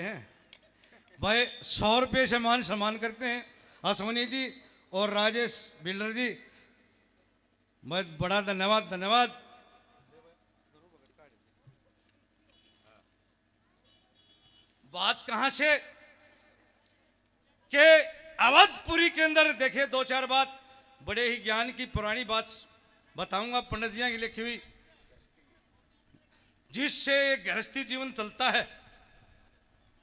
हैं भाई। 100 रुपये से मान सम्मान करते हैं अश्वनी जी और राजेश बिल्डर जी। मैं बड़ा धन्यवाद धन्यवाद। बात कहां से कि अवधपुरी के अंदर देखे 2-4 बात बड़े ही ज्ञान की पुरानी बात बताऊंगा पंडित जी की लिखी हुई, जिससे गृहस्थी जीवन चलता है।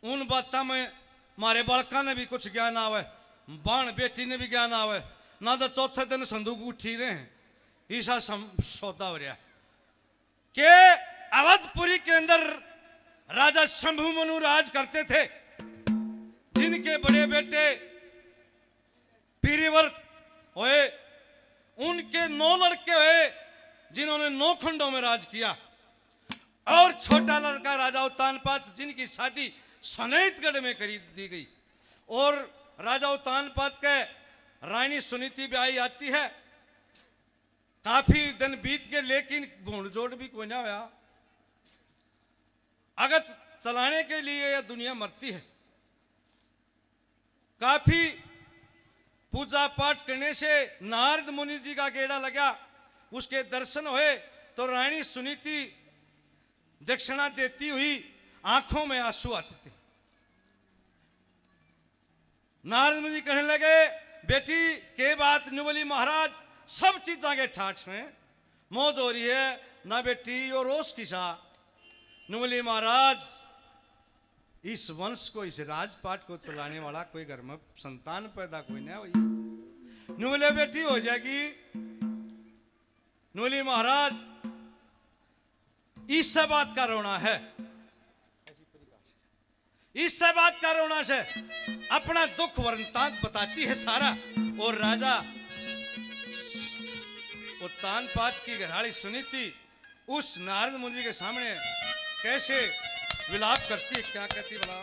उन बातों में मारे बालका ने भी कुछ ज्ञान आवे, बाण बेटी ने भी ज्ञान आवे ना। तो चौथे दिन संदूक उठी रहे हैं ईसा सौदा हो रहा कि अवधपुरी के अंदर राजा शंभु मनु राज करते थे, जिनके बड़े बेटे पीरीवर्त हुए। उनके 9 लड़के हुए जिन्होंने 9 खंडों में राज किया, और छोटा लड़का राजा उत्तानपाद जिनकी शादी सनेतगढ़ में कर दी गई। और राजा उत्तानपाद के रानी सुनीति ब्याही आती है। काफी दिन बीत गए लेकिन भूण जोड़ भी कोई ना हुआ। अगत चलाने के लिए यह दुनिया मरती है। काफी पूजा पाठ करने से नारद मुनि जी का गेड़ा लगा, उसके दर्शन हुए तो रानी सुनीति दक्षिणा देती हुई आंखों में आंसू आते थे। नारद मुनि कहने लगे, बेटी के बात नुवली महाराज सब चीज़ों के ठाठ हैं, मौज हो रही है ना बेटी और रोष किसा। नुवली महाराज इस वंश को, इस राजपाट को चलाने वाला कोई घर में संतान पैदा कोई ना हुई। नुवले बेटी हो जाएगी। नुवली महाराज इस बात का रोना है, इस बात का रोना से अपना दुख वर्णतांत बताती है सारा। और राजा उत्तानपाद की घराड़ी सुनीति उस नारद मुनि के सामने कैसे विलाप करती है, क्या कहती बला।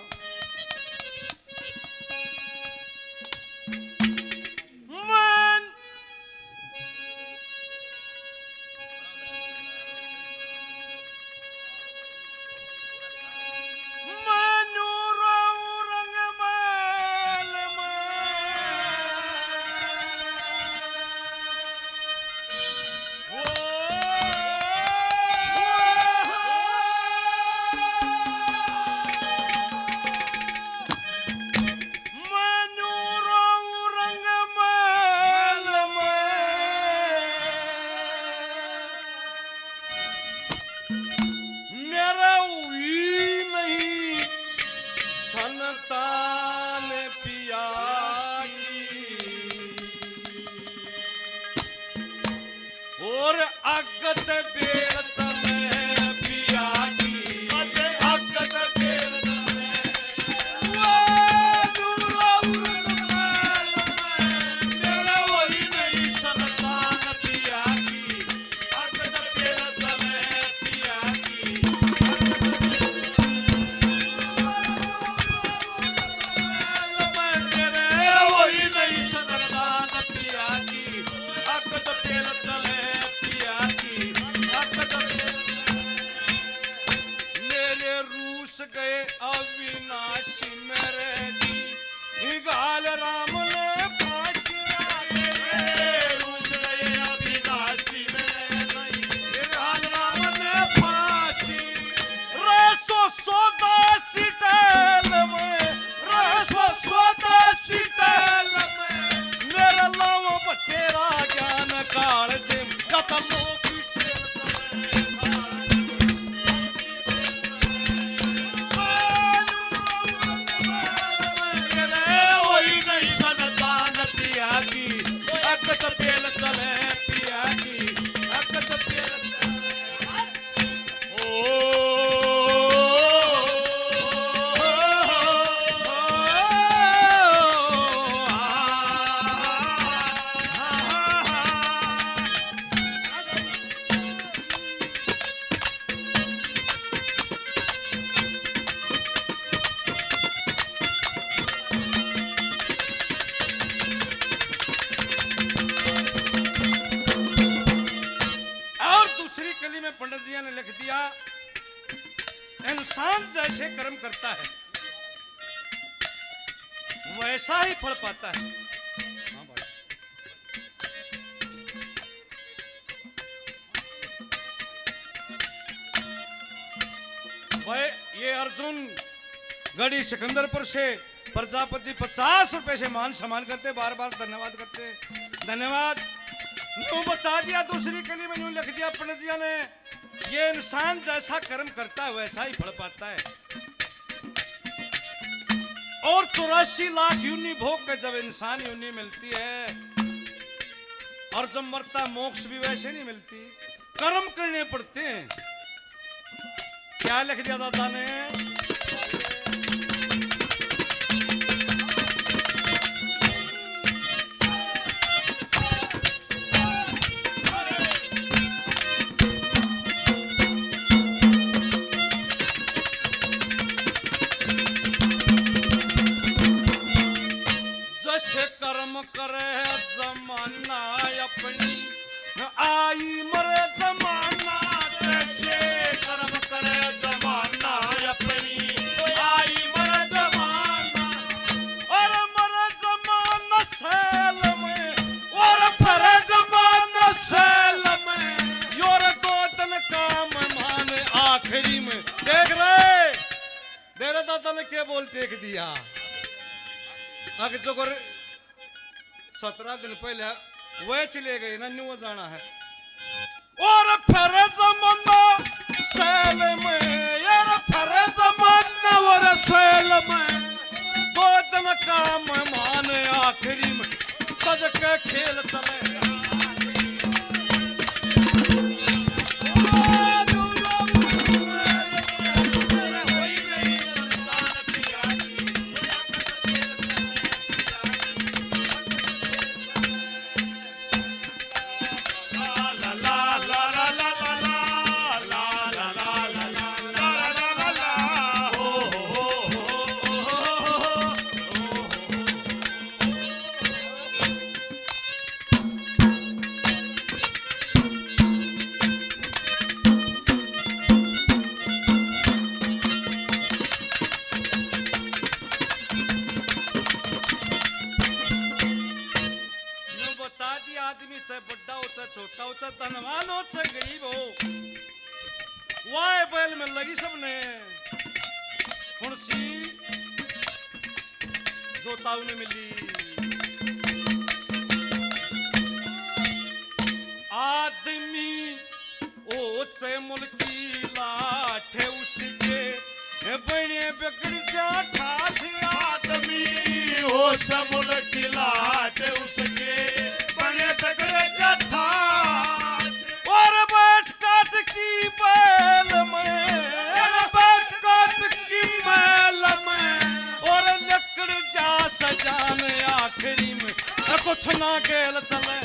वैसा ही फल पाता है। हाँ भाई, भाई ये अर्जुन गढ़ी सिकंदरपुर से प्रजापति 50 रुपए से मान सम्मान करते, बार बार धन्यवाद करते। धन्यवाद। यूं बता दिया, दूसरी कली में यूं लिख दिया पंडित जी ने, ये इंसान जैसा कर्म करता है वैसा ही फल पाता है। और 84 लाख यूनि भोग के जब इंसान यूनि मिलती है और जब मरता मोक्ष भी वैसे नहीं मिलती, कर्म करने पड़ते हैं। क्या लिख दिया दादा ने? जैसे कर्म करे जमाना अपनी, आई मरे जमाना। जैसे कर्म करे जमाना अपनी, आई मरे जमाना। और मरे जमाना सैल में, और फरे जमाना सैल में। योर दो दिन काम मान आखिरी में। देख रहे देरा दादा ने क्या बोलते एक दिया, आगे जो 17 दिन पहले वह चले गए ना, न्यू जाना है। और फिर जमाना सैल में, यार फिर जमाना और सैल में। दो दिन काम मान आखिरी में, सज के खेल चले। आदमी चाहे बड़ा हो चाहे छोटा हो, चाहे धनवान हो चाहे गरीब हो, वाह बैल में लगी सबने। हुणसी जोताऊ ने मिली, आदमी ओ चाहे मुल्की लाठे उसके बने बिगड़ जा ठाठ। आदमी ओ चाहे मुल्की लाठे उसके और बैठ काट की बैल में, बैठ काट की बैल में। और लकड़ जा सजान आखिरी में, कुछ ना गेल चले।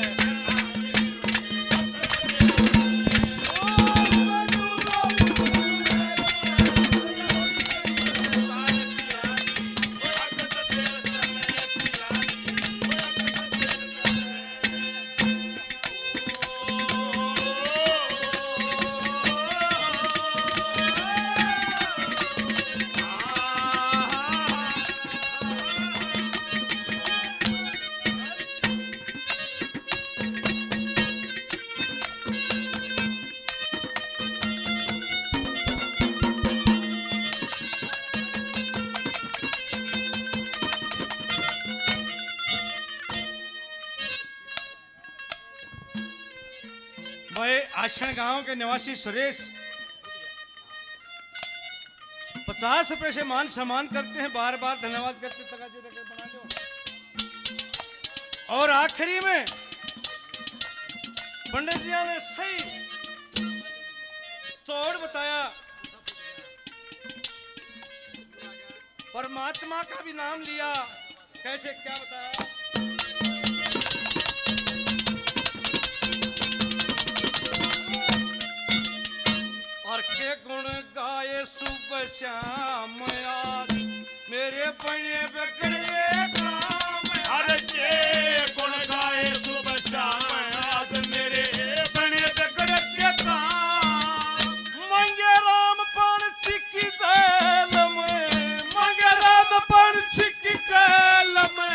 भाई आशण गांव के निवासी सुरेश 50 रुपए से मान सम्मान करते हैं, बार बार धन्यवाद करते। तगाजे तक बना लो। और आखिरी में पंडित जी ने सही तोड़ बताया, परमात्मा का भी नाम लिया। कैसे क्या बताया? और के गुण गाए सुबह शाम याद, मेरे बने बिगड़े काम। अरे के गुण गाए सुबह शाम याद, मेरे बने बिगड़े काम। मंगे राम पंछी की जेल में, मंगे राम पंछी की जेल में।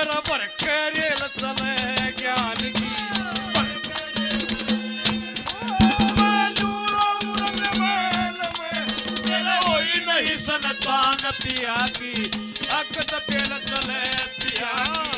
तेरा भर के रेल चले ज्ञान की नहीं संतान पिया की अकत पेल चले पिया की